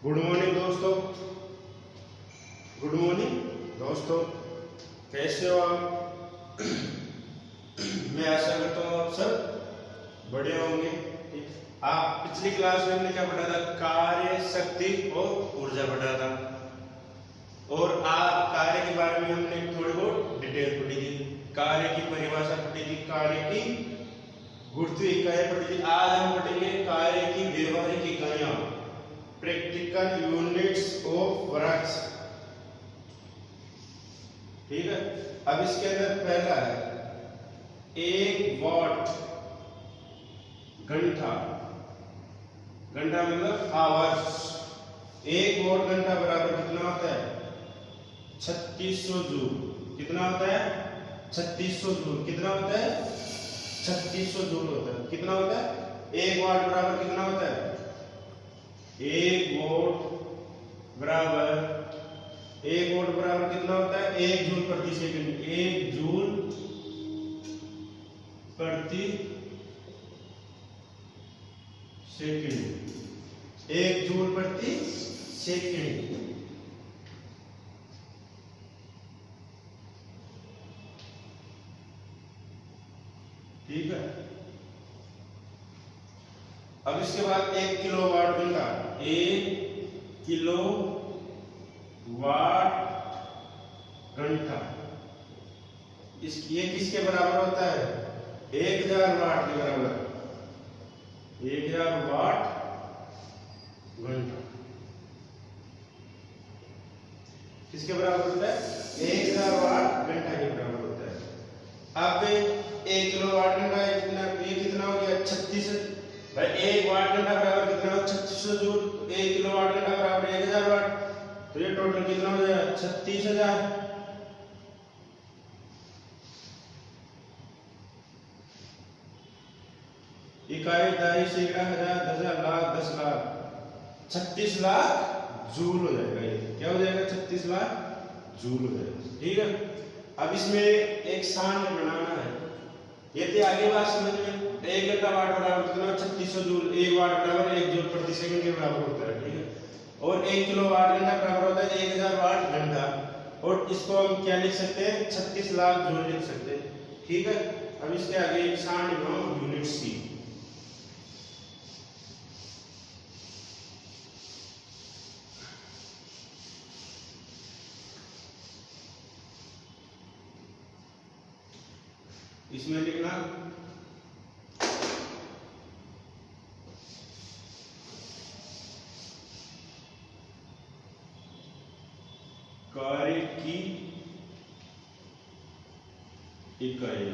Good morning दोस्तों। Good morning दोस्तों, कैसे हो आप? मैं आशा करता हूँ आप सब बढ़िया होंगे। आप पिछली क्लास में हमने क्या पढ़ा था? कार्य, शक्ति और ऊर्जा पढ़ा था। और आप कार्य के बारे में हमने थोड़ी बहुत डिटेल पढ़ी थी। कार्य की परिभाषा पढ़ी थी, कार्य की गुरुत्व इकाई पढ़ी थी। आज हम पढ़ेंगे कार्य की व्यवहारिक इकाइयां, प्रैक्टिकल यूनिट्स ऑफ वर्क्स। ठीक है। अब इसके अंदर पहला है 1 वाट घंटा। घंटा मतलब आवर्स। 1 वाट घंटा बराबर कितना होता है? 3600 जूल। कितना होता है? 3600 जूल। कितना होता है? 3600 जूल होता है। कितना होता है? 1 वाट बराबर कितना होता है? 1 वोल्ट बराबर 1 वोल्ट बराबर कितना होता है? 1 जूल प्रति सेकंड। 1 जूल प्रति सेकंड। 1 जूल प्रति सेकंड। ठीक है। अब इसके बाद 1 किलोवाट घंटा। 1 किलो वाट घंटा ये किसके बराबर होता है? 1000 वाट के बराबर। 1000 वाट घंटा किसके बराबर होता है? 1000 वाट घंटा के बराबर होता है। अब 1 किलो वाट घंटा ये कितना हो गया? 36। भाई 1 वाट घंटा बराबर कितना हो? 3600 जूल। 1 किलो वाट घंटा बराबर 1000 वाट। तो ये टोटल कितना हो जाएगा? 36000। इकाई, दाई, सैकड़ा, हजार, दशा, लाख, 10 लाख, 36 लाख जूल हो जाएगा। ये क्या हो जाएगा? 36 लाख जूल हो जाएगा। ठीक है। अब इसमें एक सांख्य बनाना है। यदि आगे बात समझ में, 1 घंटा वाट बराबर कितना? 3600 जूल। 1 वाट बराबर 1 जूल प्रति सेकंड के बराबर होता है। ठीक है। और 1 किलो वाट घंटा बराबर होता है 1000 वाट घंटा। और इसको हम क्या लिख सकते हैं? 36 लाख जूल लिख सकते हैं। ठीक है। अब इसके आगे एक सांख्य बनाओ, यूनिट्स की। इसमें लिखना कार्य की इकाई।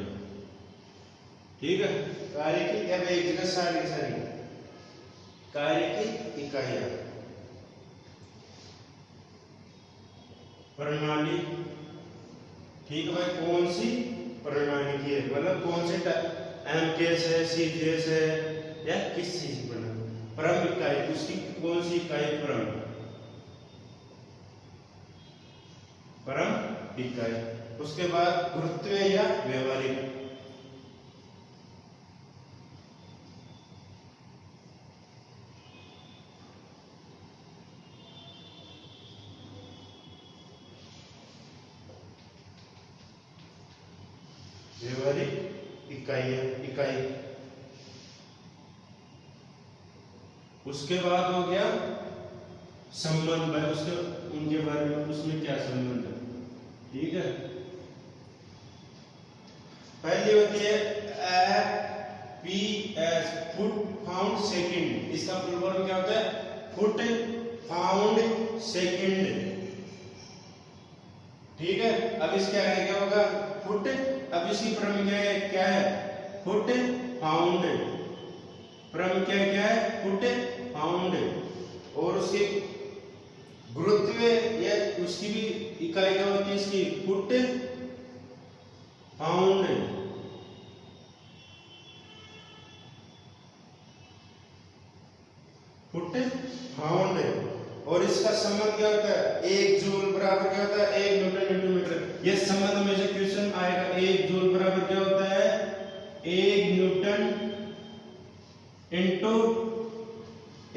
ठीक है। कार्य की, अब एक जगह सारी कार्य की इकाइयां। प्रणाली। ठीक है भाई, कौन सी प्रणाली की है? मतलब कौन से एमकेएस है, सीजीएस है, या किस चीज की प्रणाली? परम इकाई। उसकी कौन सी इकाई? परम इकाई। उसके बाद गुरुत्व या व्यवहारिक। व्यवहारिक इकाई। उसके बाद हो गया संबंध। है उसके, उनके बारे में, उसमें क्या संबंध है? ठीक है। पहली होती है एफपीएस, फुट पाउंड सेकंड। इसका फुल फॉर्म क्या होता है? Foot pound second. ठीक है। अब इसके आगे क्या होगा? फुट। अब इसकी क्रम क्या है? Foot pound. क्रम क्या है? Foot pound. और उसके गुरुत्व या उसकी भी इकाई क्या होती है? इसकी फुट पाउंड। Foot pound. और इसका संबंध क्या होता है? 1 जूल बराबर क्या होता है? 1 न्यूटन इंटू मीटर। ये संबंध में से क्वेश्चन आएगा। 1 जूल बराबर क्या होता है? 1 newton into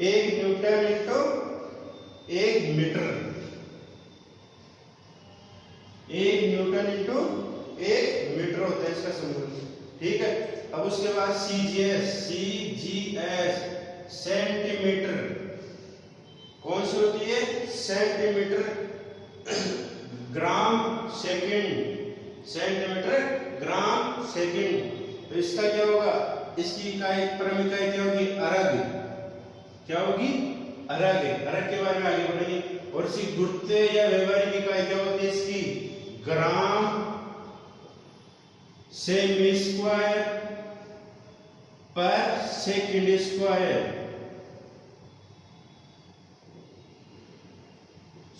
1 newton into 1 metre, 1 newton into 1 metre होता है इसका संबंध। ठीक है, अब उसके बाद सीजीएस, सेंटीमीटर, कौन सी होती है? Centimetre, gram second, centimetre gram second. तो इसका क्या होगा? इसकी इकाई, परम इकाई क्या होगी? अर्ग। क्या होगी? अर्ग है। अर्ग के बारे में आगे बढ़ेंगे। और इसकी गुरुत्वीय या व्यवहारिक इकाई क्या होती है इसकी? ग्राम सेमी स्क्वायर पर सेकंड स्क्वायर,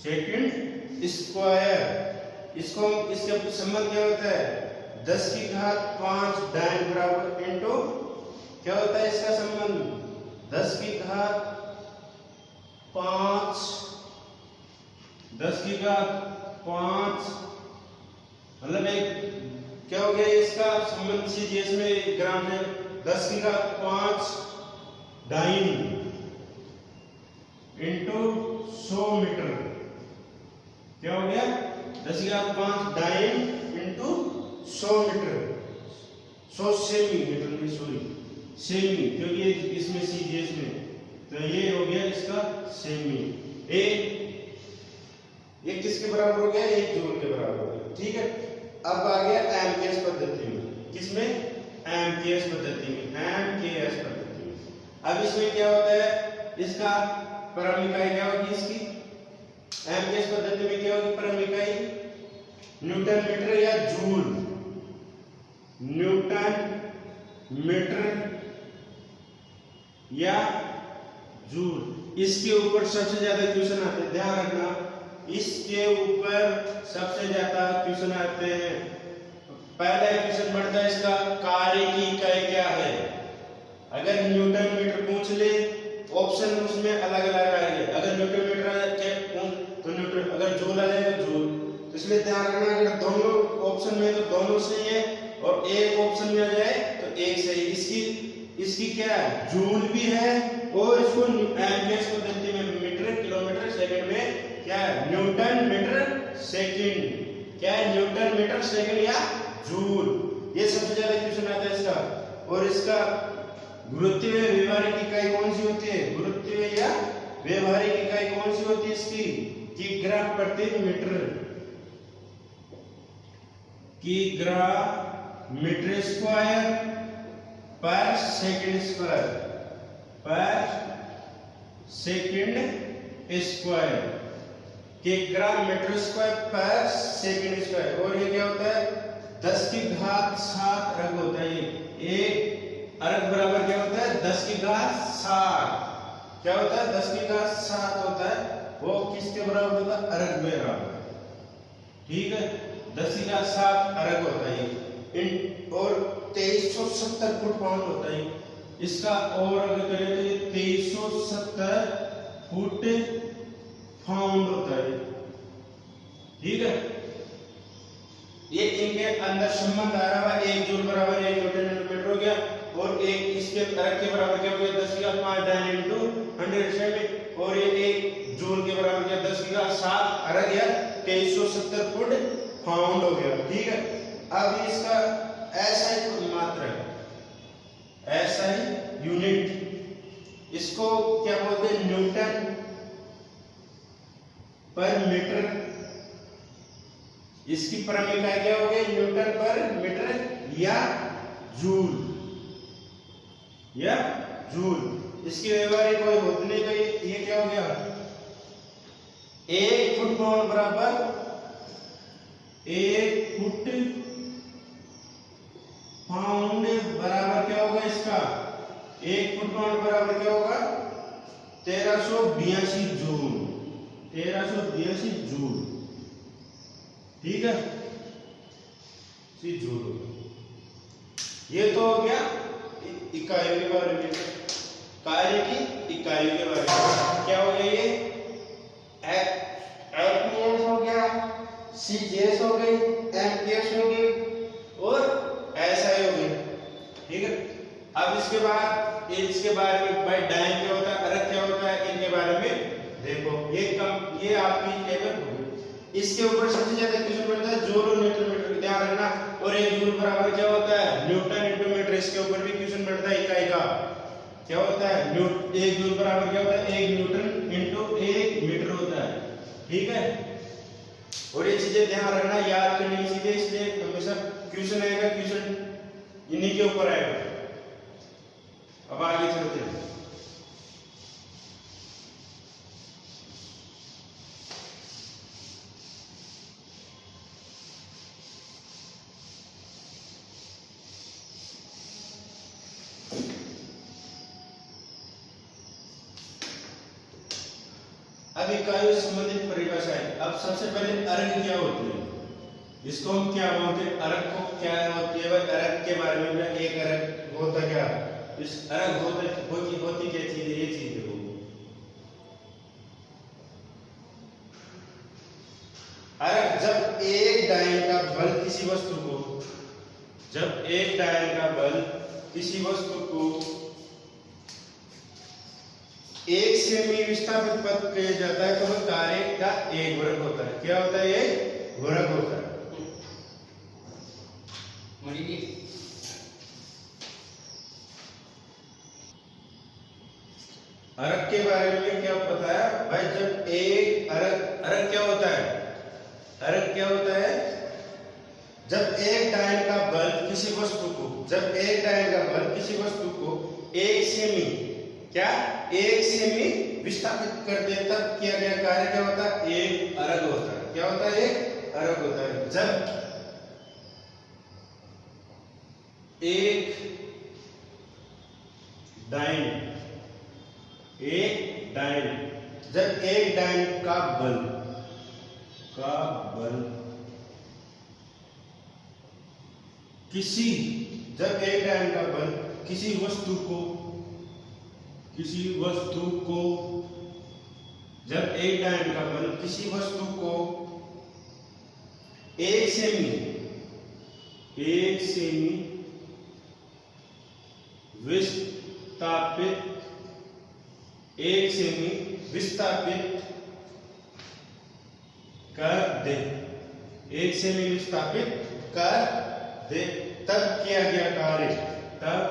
सेकंड स्क्वायर। इसको, इसका संबंध क्या होता है? 10 की घात 5 डाइन बराबर इंटू, क्या होता है इसका संबंध? 10 की घात 5, 10 की घात 5 मतलब एक, क्या हो गया इसका संबंध? सीजीएस में ग्राम में 10 की घात 5 डाइन इंटू 100 मीटर। क्या हो गया? 10 की घात 5 डाइन इंटू 100 मीटर, 100 सेमी मीटर में, सॉरी सेमी, क्योंकि इसमें सीजीएस में, तो ये हो गया इसका सेमी। ये किसके बराबर हो गया? 1 जूल के बराबर हो गया। ठीक है, अब आ गया एमकेएस पद्धति में। किसमें? एमकेएस पद्धति में, एमकेएस पद्धति में। अब इसमें क्या होता है? इसका परम इकाई क्या होगी इसकी? एमकेएस पद्धति में क्या होगी परम इकाई? न्यूटन मीटर या जूल, न्यूटन मीटर या जूल। इसके ऊपर सबसे ज्यादा क्वेश्चन आते हैं, ध्यान रखना, इसके ऊपर सबसे ज्यादा क्वेश्चन आते हैं। पहला क्वेश्चन बढ़ता है इसका, कार्य की इकाई क्या है? अगर न्यूटन मीटर पूछ ले, ऑप्शन उसमें अलग अलग आएंगे। अगर न्यूटन मीटर के तो न्यूटन, अगर जूल आ जाए तो जूल। तो इसलिए ध्यान रखना, अगर दोनों ऑप्शन में तो दोनों सही है, और एक ऑप्शन में आ जाए तो एक सही। इसकी क्या है? जूल भी है, और इसको एमकेएस पद्धति में मीटर, किलोमीटर, सेकंड में क्या है? Newton metre second. क्या है? न्यूटन मीटर सेकंड या जूल। ये सबसे ज्यादा क्वेश्चन आता है इसका। और इसका गुरुत्वीय व्यवहारिक इकाई कौन सी होती है? गुरुत्वीय या व्यवहारिक इकाई कौन सी होती है इसकी? किग्रा प्रति मीटर, किग्रा मीटर स्क्वायर पर सेकंड स्क्वायर, पर सेकंड स्क्वायर, किग्रा मीटर स्क्वायर पर सेकंड स्क्वायर। और ये क्या होता है? 10 की घात 7 अर्ग होता है। ये एक अर्ग बराबर क्या होता है? 10 की घात 7। क्या होता है? 10 की घात 7 होता है। वो किसके बराबर होता है? अर्ग में बराबर। ठीक है, 10 की घात 7 अर्ग होता है। और 2370 फुट पाउंड होता है इसका। और अगर करें तो ये 2370 फुट पाउंड होता है। ठीक है, ये इनके अंदर संबंध आ रहा है। 1 जूल बराबर 1 न्यूटन मीटर हो गया, और एक इसके अर्ग के बराबर क्या हो गया? 10 की घात 5 डाइन इंटू 100 सेमी। और ये 1 जूल के बराबर क्या? 10 की घात 7 अर्ग या 2370 फुट पाउंड हो गया। ठीक है, अब इसका एसआई मात्रा है, एसआई यूनिट, इसको क्या बोलते हैं? न्यूटन पर मीटर। इसकी परम इकाई क्या हो गई? न्यूटन पर मीटर या जूल, या जूल। इसकी व्यवहारिक कोई होने का ये क्या हो गया? 1 फुट पाउंड बराबर 1 फुट पाउंड बराबर क्या होगा इसका? 1 फुट पाउंड बराबर क्या होगा? 1382 जूल, 1382 जूल। ठीक है, जूल। ये तो हो गया इकाइयों के बारे में, कार्य की इकाइयों के बारे में। क्या हो गया? ये एमपीएस हो गया, सीजीएस हो गई, एमकेएस हो गई, और एसआई हो गई। ठीक है, अब इसके बाद इसके बारे में भाई डाइन क्या होता है, अर्ग क्या होता है, इनके बारे में देखो। ये इसके ऊपर सबसे ज्यादा क्वेश्चन बनता है जूल और न्यूटन मीटर, ध्यान रखना। और 1 जूल बराबर क्या होता है, न्यूटन इनटू मीटर। इसके ऊपर भी क्वेश्चन बनता है इकाई का, क्या होता है 1 जूल बराबर क्या होता है 1 न्यूटन इनटू 1 मीटर होता है, ठीक है। और ये चीजें ध्यान रखना, याद करनी चीजें, इसलिए हमेशा क्वेश्चन आएगा, क्वेश्चन इन्हीं के ऊपर आएगा। अब आगे चलते हैं। अब इकाइयों से संबंधित परिभाषा है। अब सबसे पहले अर्घ क्या होती है, इसको हम क्या बोलते हैं, अर्घ को क्या होती है भाई, अर्घ के बारे में एक अर्घ होता क्या, इस अर्घ होती क्या चीज है, ये चीज है वो। अर्घ जब एक डायन का बल किसी वस्तु को, जब एक डायन का बल किसी वस्तु को 1 सेमी विस्थापित पथ किया जाता है तो वह कार्य का एक वर्ग होता है। क्या होता है, एक वर्ग होता है। अर्घ के बारे में क्या पता है भाई, जब एक अर्घ क्या होता है, अर्घ क्या होता है, जब एक डायन का बल किसी वस्तु को, जब एक डायन का बल किसी वस्तु को 1 सेमी, क्या 1 सेमी विस्थापित कर दे, तब किया गया कार्य क्या होता है, एक अर्घ होता है। क्या होता है, एक अर्घ होता है। जब एक डायन, जब एक डायन का बल किसी, जब एक डायन का बल किसी वस्तु को, जब एक डायन का बल किसी वस्तु को 1 सेमी विस्थापित, 1 सेमी विस्थापित कर दे, 1 सेमी विस्थापित कर दे, तब किया गया कार्य, तब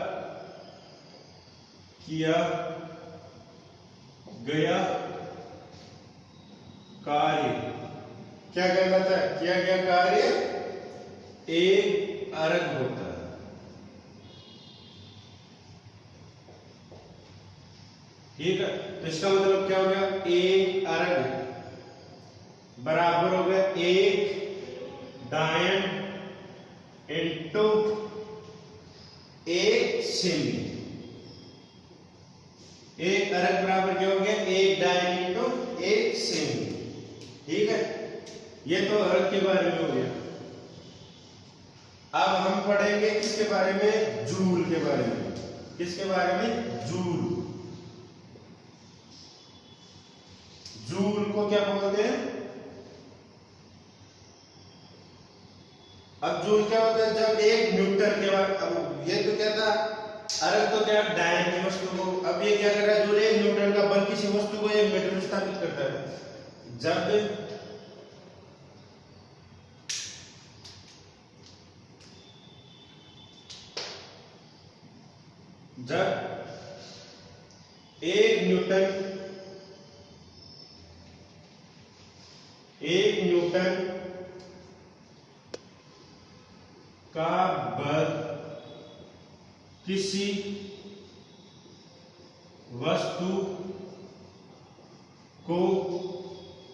किया गया कार्य क्या कहलाता है, किया गया कार्य एक अर्घ होता है। ठीक है, तो इसका मतलब क्या हो गया, एक अर्घ बराबर हो गया 1 डायन इनटू 1 सेमी। एक अर्घ बराबर क्या हो गया, 1 डायन इनटू 1 सेमी। ठीक है, ये तो अर्घ के बारे में हो गया। अब हम पढ़ेंगे किसके बारे में, जूल के बारे में। किसके बारे में, जूल। जूल को क्या बोलते हैं, अब जूल क्या होता है, जब एक न्यूटन के बाद, अब ये तो क्या था, अर्घ तो क्या डायन की वस्तु को, अब ये क्या कर रहा है, जूल 1 न्यूटन का बल किसी वस्तु को 1 मीटर में स्थापित करता है। जब 1 न्यूटन का बल किसी वस्तु को,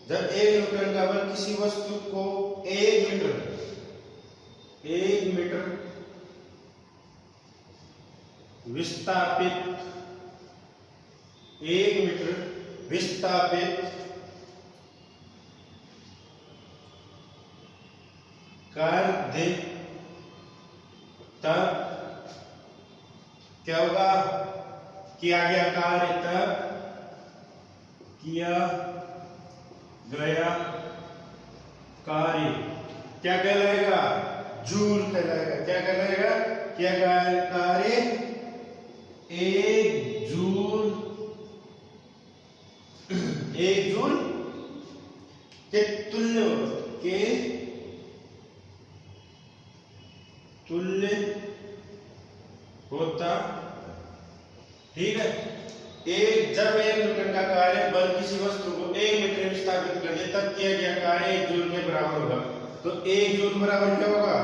जब 1 न्यूटन का बल किसी वस्तु को 1 मीटर विस्थापित, 1 मीटर विस्थापित कर दे, तब क्या होगा, किया गया कार्य, तब किया गया कार्य क्या कहलाएगा, जूल कहलाएगा। क्या कहलाएगा, किया गया कार्य 1 जूल के तुल्य होता। ठीक है, जब 1 न्यूटन का कार्य बल किसी वस्तु को 1 मीटर में विस्थापित कर दे तब किया गया कार्य 1 जूल के बराबर होगा। तो 1 जूल बराबर क्या होगा?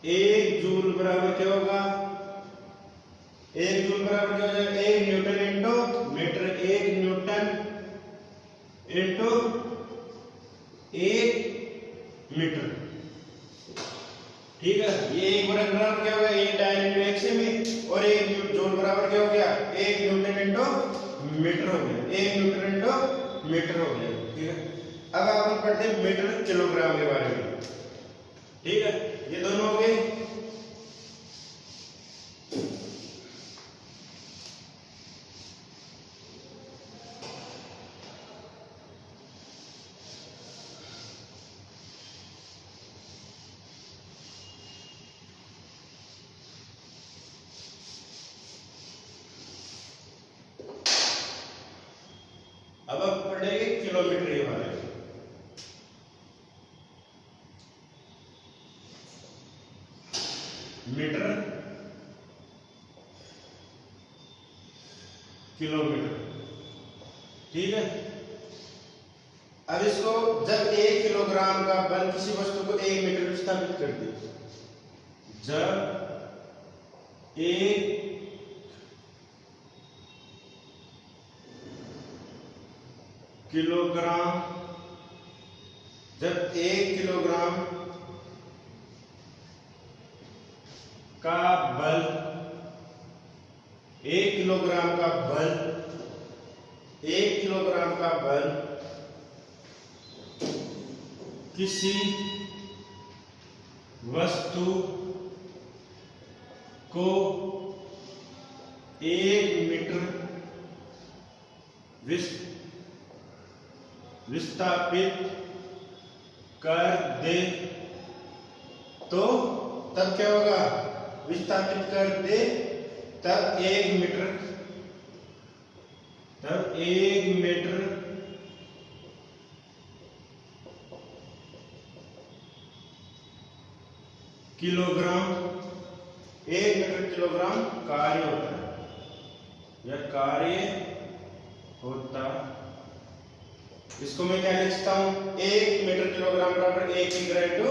1 जूल बराबर क्या होगा? 1 जूल बराबर क्या हो जाएगा? 1 newton into metre, 1 newton into 1 metre. ठीक है, ये 1 बराबर क्या हो गया? 1 डायल इंटू 1 सेमी, और 1 जूल बराबर क्या हो गया? 1 न्यूटन इंटू मीटर हो गया, 1 न्यूटन इंटू मीटर हो गया। ठीक है, अब अपन पढ़ते हैं मीटर किलोग्राम के बारे में। ठीक है, ये दोनों हो गए। अब आप पढ़ेंगे किलोमीटर के बारे में। Metre kilometre. ठीक है, अब इसको जब 1 किलोग्राम का बल किसी वस्तु को 1 मीटर में विस्थापित कर दे, जब 1 किलोग्राम का बल 1 किलोग्राम का बल 1 किलोग्राम का बल किसी वस्तु को 1 मीटर विस्थापित कर दे तो तब क्या होगा? विस्थापित कर दे तब 1 मीटर किलोग्राम 1 मीटर किलोग्राम कार्य होता है, यह कार्य होता। इसको मैं क्या लिखता हूं? 1 मीटर किलोग्राम बराबर 1 किग्रा इंटू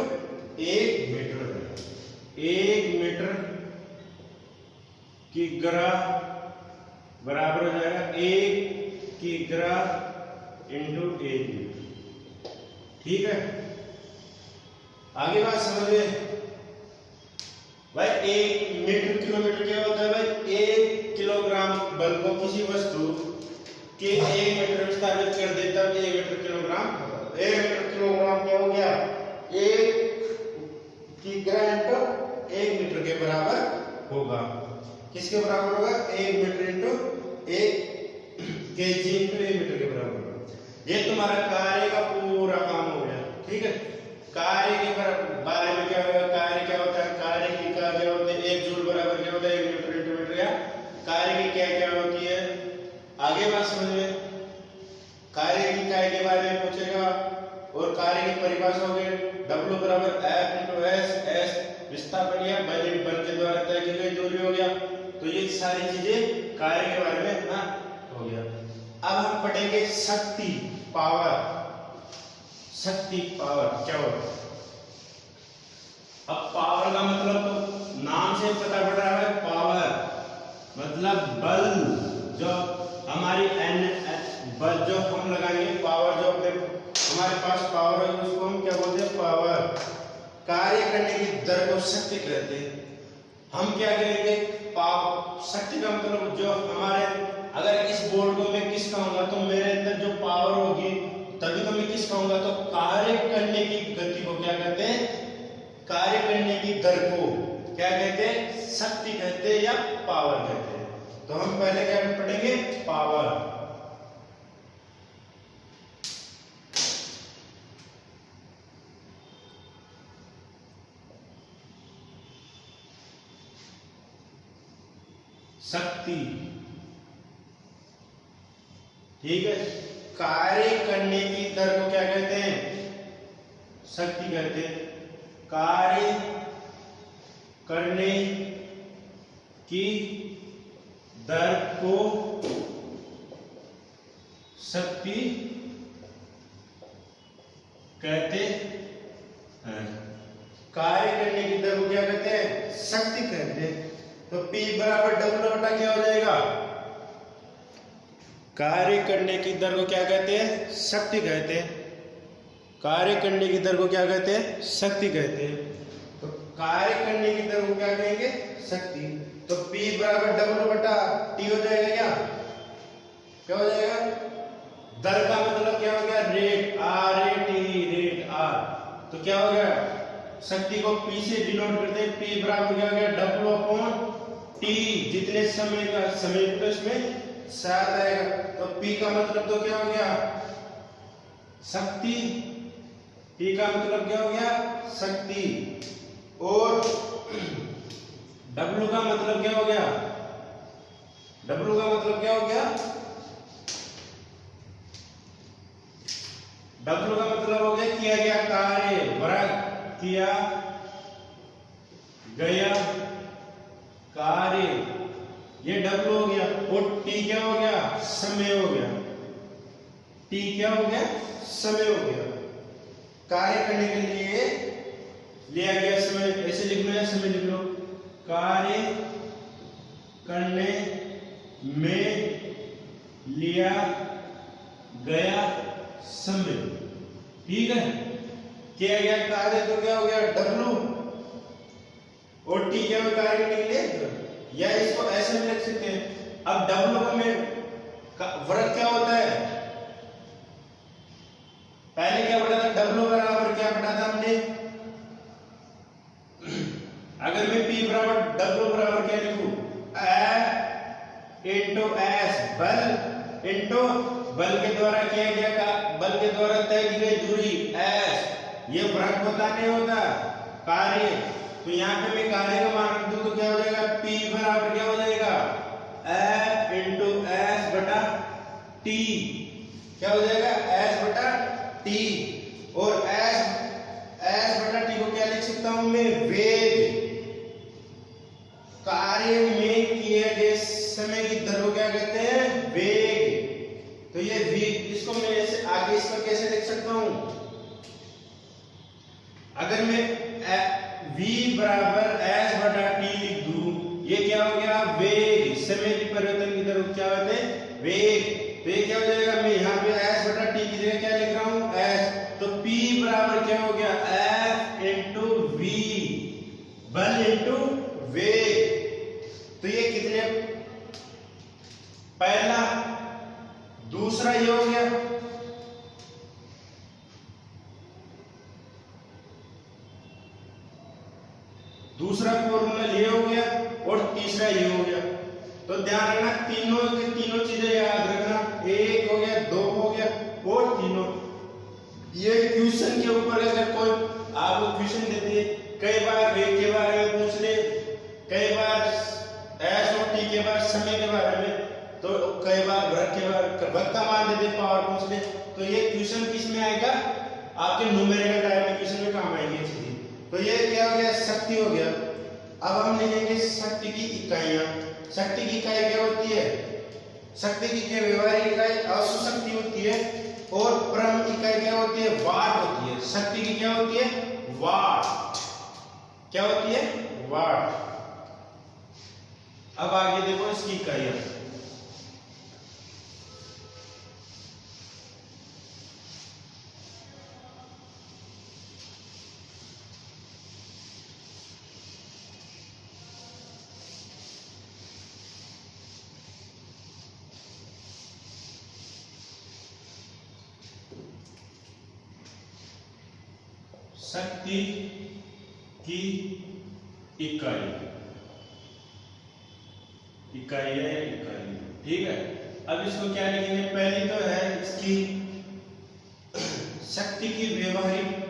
1 मीटर। 1 मीटर किग्रा बराबर हो जाएगा 1 किग्रा इंटू 1 मीटर। ठीक है, आगे बात समझिए भाई। 1 मीटर किलोमीटर क्या होता है भाई? 1 किलोग्राम बल को किसी वस्तु के 1 मीटर विस्थापित कर दे तब 1 मीटर किलोग्राम होता है। 1 मीटर किलोग्राम क्या हो गया? 1 किग्रा इंटू 1 मीटर के बराबर होगा। किसके बराबर होगा? 1 metre into 1 KG into 1 metre के बराबर होगा। ये तुम्हारा कार्य का पूरा काम हो गया। ठीक है, कार्य के बारे में क्या होगा? कार्य क्या होता है? कार्य की क्या होते हैं? 1 जूल बराबर क्या होता है? 1 न्यूटन इंटू मीटर। या कार्य की क्या क्या होती है? आगे बात समझिए। कार्य की इकाई के बारे में पूछेगा, और कार्य की परिभाषा हो गई W बराबर F इंटू S। S विस्थापन या बल के द्वारा तय की गई दूरी हो गया। तो ये सारी चीजें कार्य के बारे में ना हो गया। अब हम पढ़ेंगे शक्ति, पावर। शक्ति, पावर क्या होता है? अब पावर का मतलब तो नाम से पता पड़ रहा है, पावर मतलब बल। जो हमारी बल जो हम लगाएंगे, पावर जो हमारे पास पावर है उसको हम क्या बोलते हैं? पावर। कार्य करने की दर को शक्ति कहते हैं। हम क्या करेंगे? शक्ति का मतलब जो हमारे, अगर इस बोर्ड को मैं किस कहूंगा तो मेरे अंदर जो पावर होगी तभी तो मैं किस कहूंगा। तो कार्य करने की गति को क्या कहते हैं? कार्य करने की दर को क्या कहते हैं? शक्ति कहते हैं या पावर कहते हैं। तो हम पहले क्या पढ़ेंगे? पावर। शक्ति ठीक है। कार्य करने की दर को क्या कहते हैं? शक्ति कहते हैं। कार्य करने की दर को शक्ति कहते हैं। कार्य करने की दर को क्या कहते हैं? शक्ति कहते हैं। तो P बराबर W बटा क्या हो जाएगा? कार्य करने की दर को क्या कहते हैं? शक्ति कहते हैं। कार्य करने की दर को क्या कहते हैं? शक्ति कहते हैं। तो कार्य करने की दर को क्या कहेंगे? शक्ति। तो P बराबर W बटा T हो जाएगा। क्या हो जाएगा? दर का मतलब क्या हो गया? Rate, rate R। तो क्या हो गया? शक्ति को P से डिनोट करते हैं। P बराबर क्या हो गया? W upon T। जितने समय का समय तो इसमें साथ आएगा। तो P का मतलब तो क्या हो गया? शक्ति। P का मतलब क्या हो गया? शक्ति। और W का मतलब क्या हो गया? W का मतलब क्या हो गया? W का मतलब हो गया किया गया कार्य, वर्क किया गया कार्य, ये W हो गया। और T क्या हो गया? समय हो गया। T क्या हो गया? समय हो गया। कार्य करने के लिए लिया गया समय, ऐसे लिख लो या समय लिख लो। कार्य करने में लिया गया समय, ठीक है। किया गया कार्य तो क्या हो गया? W। और T क्या हो? कार्य करने के लिए, या इसको ऐसे में लिख सकते हैं। अब W में वर्ग क्या होता है? पहले क्या पढ़ा था? W बराबर क्या पढ़ा था हमने? अगर मैं P बराबर W बराबर क्या लिखूं? इंटू S, बल इंटू बल के द्वारा किया गया का, बल के द्वारा तय की गई दूरी S। ये वर्ग होता नहीं होता कार्य। तो यहाँ पे मैं कार्य का मान रख दूं तो क्या हो जाएगा? P बराबर क्या हो जाएगा? F इंटू S बटा T। क्या हो जाएगा? S बटा T। और S बटा T को क्या लिख सकता हूं मैं? वेग। कार्य में किए गए समय की दर को क्या कहते हैं? वेग। तो ये वेग, इसको मैं ऐसे आगे इसका कैसे लिख सकता हूं? अगर मैं v बराबर s बटा t लिख दूं, ये क्या हो गया? वेग। समय की परिवर्तन की दर को क्या कहते हैं? वेग। तो ये क्या हो जाएगा? मैं यहाँ पे s बटा t की जगह क्या लिख रहा हूँ? s। तो p बराबर क्या हो गया? f इंटू v, बल इंटू वेग। तो ये कितने? पहला, दूसरा ये हो गया। दूसरा फॉर्मूला ये हो गया और तीसरा ये हो गया। तो ध्यान रखना, तीनों के तीनों चीजें याद रखना। एक हो गया, दो हो गया और तीनों। ये क्वेश्चन के ऊपर अगर कोई आपको क्वेश्चन देते, कई बार वेग के बारे में पूछ ले, कई बार एस और टी के बारे, समय के बारे में, तो कई बार वर्ग के बारे, वर्ग का मान देते, पावर पूछ ले, तो ये क्वेश्चन किस में आएगा? आपके न्यूमेरिकल टाइप में क्वेश्चन में काम आएगी चीजें। तो ये क्या हो गया? शक्ति हो गया। अब हम लिखेंगे शक्ति की इकाइयां। शक्ति की इकाई क्या होती है? शक्ति की व्यवहारिक इकाई अश्व शक्ति होती है और परम इकाई क्या होती है? वाट होती है। शक्ति की क्या होती है? वाट। क्या होती है? वाट। अब आगे देखो इसकी इकाइयां। शक्ति की इकाई, इकाई है, इकाई, ठीक है। अब इसको क्या लिखेंगे? पहली तो है इसकी शक्ति की व्यवहारिक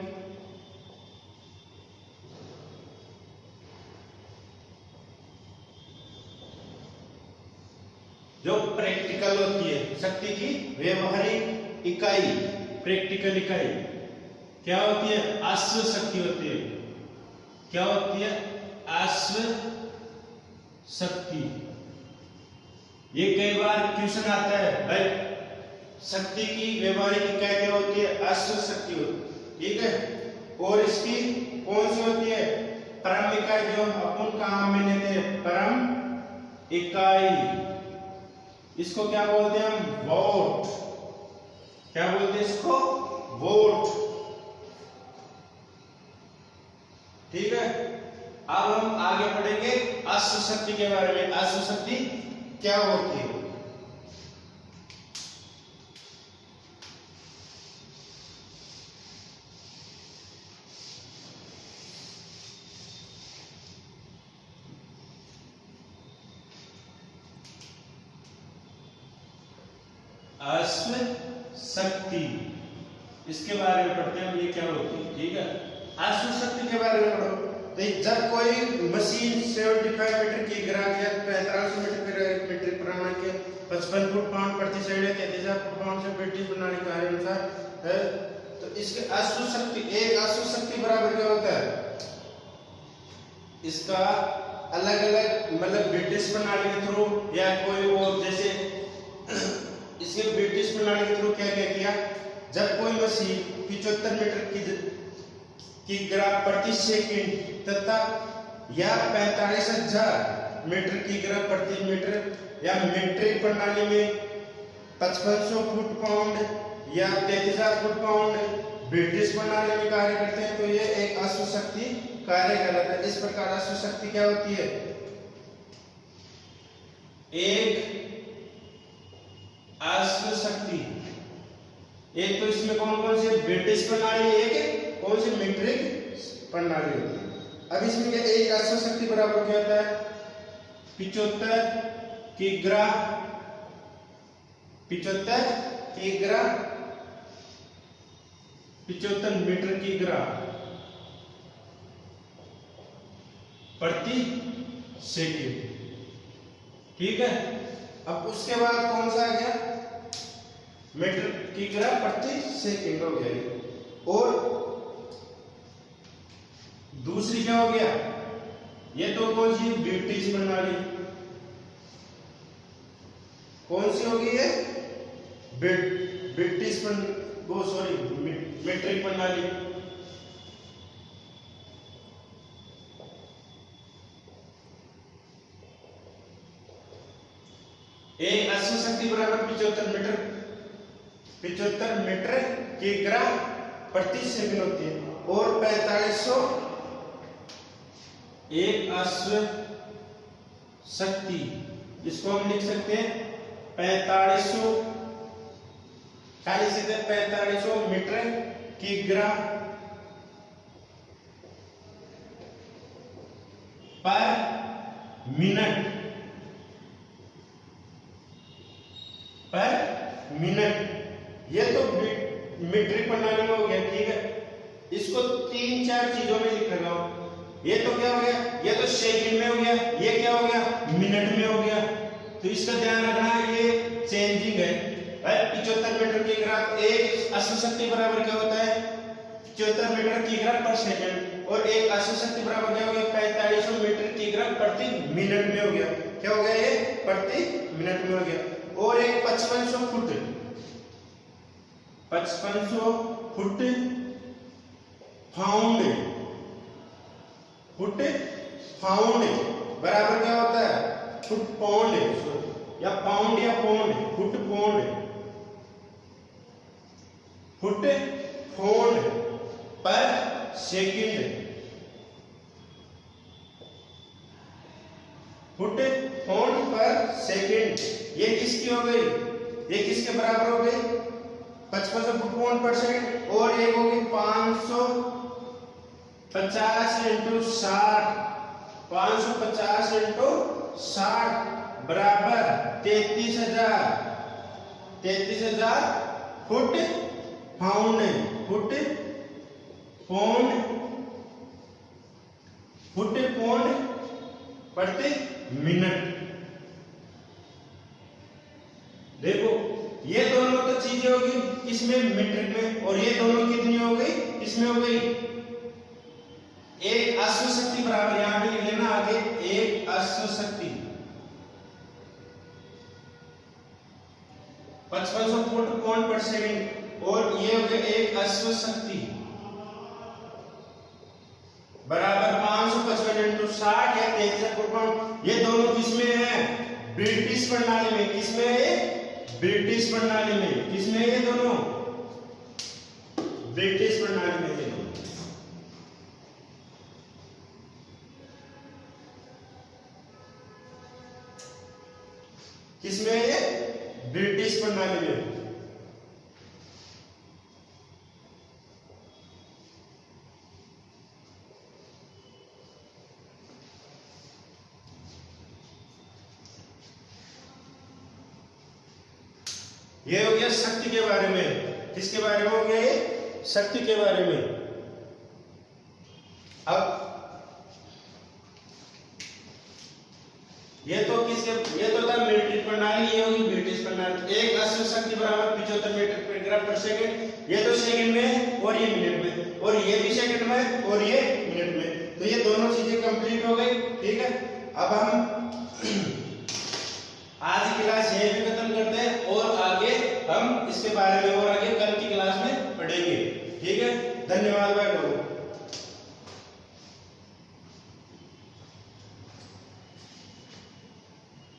जो प्रैक्टिकल होती है, शक्ति की व्यवहारिक इकाई, प्रैक्टिकल इकाई क्या होती है? अश्व शक्ति होती है। क्या होती है? अश्व शक्ति। ये कई बार क्वेश्चन आता है भाई, शक्ति की व्यवहारिक इकाई क्या होती है? अश्व शक्ति होती है, ठीक है। और इसकी कौन सी होती है? परम इकाई, जो अपन काम में लेते हैं, परम इकाई। इसको क्या बोलते हैं हम? वोल्ट। क्या बोलते हैं इसको? वोल्ट, ठीक है। अब हम आगे पढ़ेंगे अश्व शक्ति के बारे में। अश्व शक्ति क्या होती है? अश्व शक्ति, इसके बारे में पढ़ते हैं हम, ये क्या होती है, ठीक है। अश्व शक्ति के बारे में पढ़ो। तो जब कोई मशीन 75 मीटर की ग्राफ या 4500 मीटर मीट्रिक प्रमाण के 55 फुट पाउंड प्रति सेकंड 33 फुट पाउंड से ब्रिटिश प्रणाली कार्य अनुसार है, तो इसके अश्व शक्ति, एक अश्व शक्ति बराबर क्या होता है? इसका अलग अलग मतलब ब्रिटिश प्रणाली के थ्रू या कोई और, जैसे इसके ब्रिटिश प्रणाली के थ्रू क्या क्या किया, जब कोई मशीन 75 मीटर की ग्राफ प्रति सेकंड तथा या 45,000 मीटर की ग्राफ प्रति मीटर या मीट्रिक प्रणाली में 5500 फुट पाउंड या 33,000 फुट पाउंड ब्रिटिश प्रणाली में कार्य करते हैं, तो ये एक अश्व शक्ति कार्य करता है। इस प्रकार अश्व शक्ति क्या होती है? एक अश्व शक्ति, एक तो इसमें कौन कौन से? ब्रिटिश प्रणाली, एक कौन सी? मीट्रिक प्रणाली होती है। अब इसमें क्या, एक अश्व शक्ति बराबर क्या होता है? 75 किग्रा, 75 किग्रा, 75 मीटर किग्रा प्रति सेकंड, ठीक है। अब उसके बाद कौन सा आ गया? मीटर किग्रा प्रति सेकंड हो गया। और दूसरी क्या हो गया? ये तो कौन सी? ब्रिटिश प्रणाली। कौन सी होगी ये? ब्रिटिश वो सॉरी मीट्रिक प्रणाली। एक अश्व शक्ति बराबर 75 मीटर किग्रा प्रति सेकंड होती है। और 4500, एक अश्व शक्ति, इसको हम लिख सकते हैं 4500 मीटर किग्रा पर मिनट, ये तो मीट्रिक प्रणाली में हो गया, ठीक है। इसको 3-4 चीजों में लिख लगाओ। ये तो क्या हो गया? ये तो सेकंड में हो गया, ये क्या हो गया? मिनट में हो गया। तो इसका ध्यान रखना, ये चेंजिंग है। 75 मीटर की ग्राफ, एक अश्व शक्ति बराबर क्या होता है? 74 मीटर की ग्राफ पर सेकंड। और एक अश्व शक्ति बराबर क्या हो गया? 4500 मीटर की ग्राफ प्रति मिनट में हो गया। क्या हो गया? ये प्रति मिनट में हो गया। और एक 5500 फुट पाउंड बराबर क्या होता है? फुट पाउंड या पाउंड या पौंड, फुट पाउंड पर सेकंड, फुट पाउंड पर सेकंड। ये किसकी हो गई? ये किसके बराबर हो गई? 5500 फुट पाउंड पर सेकंड। और एक होगी 550 × 60, 550 × 60 बराबर 33,000 फुट पाउंड प्रति मिनट। देखो ये दोनों तो चीजें होगी किसमें, मीट्रिक में, और ये दोनों कितनी हो गई, किसमें हो गई, एक अश्व शक्ति बराबर, यहां पे लिख लेना आगे, एक अश्व शक्ति 5500 फुट कोण पर सेकंड, और ये हो गया एक अश्व शक्ति बराबर 555 इंटू 60 या 33 ये दोनों किसमें है, ब्रिटिश प्रणाली में। किसमें है, ब्रिटिश प्रणाली में। किसमें ये दोनों, ब्रिटिश प्रणाली में ये दोनों। किसमें ये, ब्रिटिश प्रणाली में। ये हो गया शक्ति के बारे में। किसके बारे में हो गया ये, शक्ति के बारे में। अब ये तो किसके, ये तो था मीट्रिक प्रणाली, ये होगी ब्रिटिश प्रणाली। एक अश्व शक्ति बराबर 75 मीटर ग्राम पर सेकंड, ये तो सेकंड में है और ये मिनट में, और ये भी सेकंड में है और ये मिनट में। तो ये दोनों चीजें कंप्लीट हो गई, ठीक है। अब हम आज की क्लास यहीं पे खत्म करते हैं, और आगे हम इसके बारे में और आगे कल की क्लास में पढ़ेंगे, ठीक है। धन्यवाद भाई लोगों।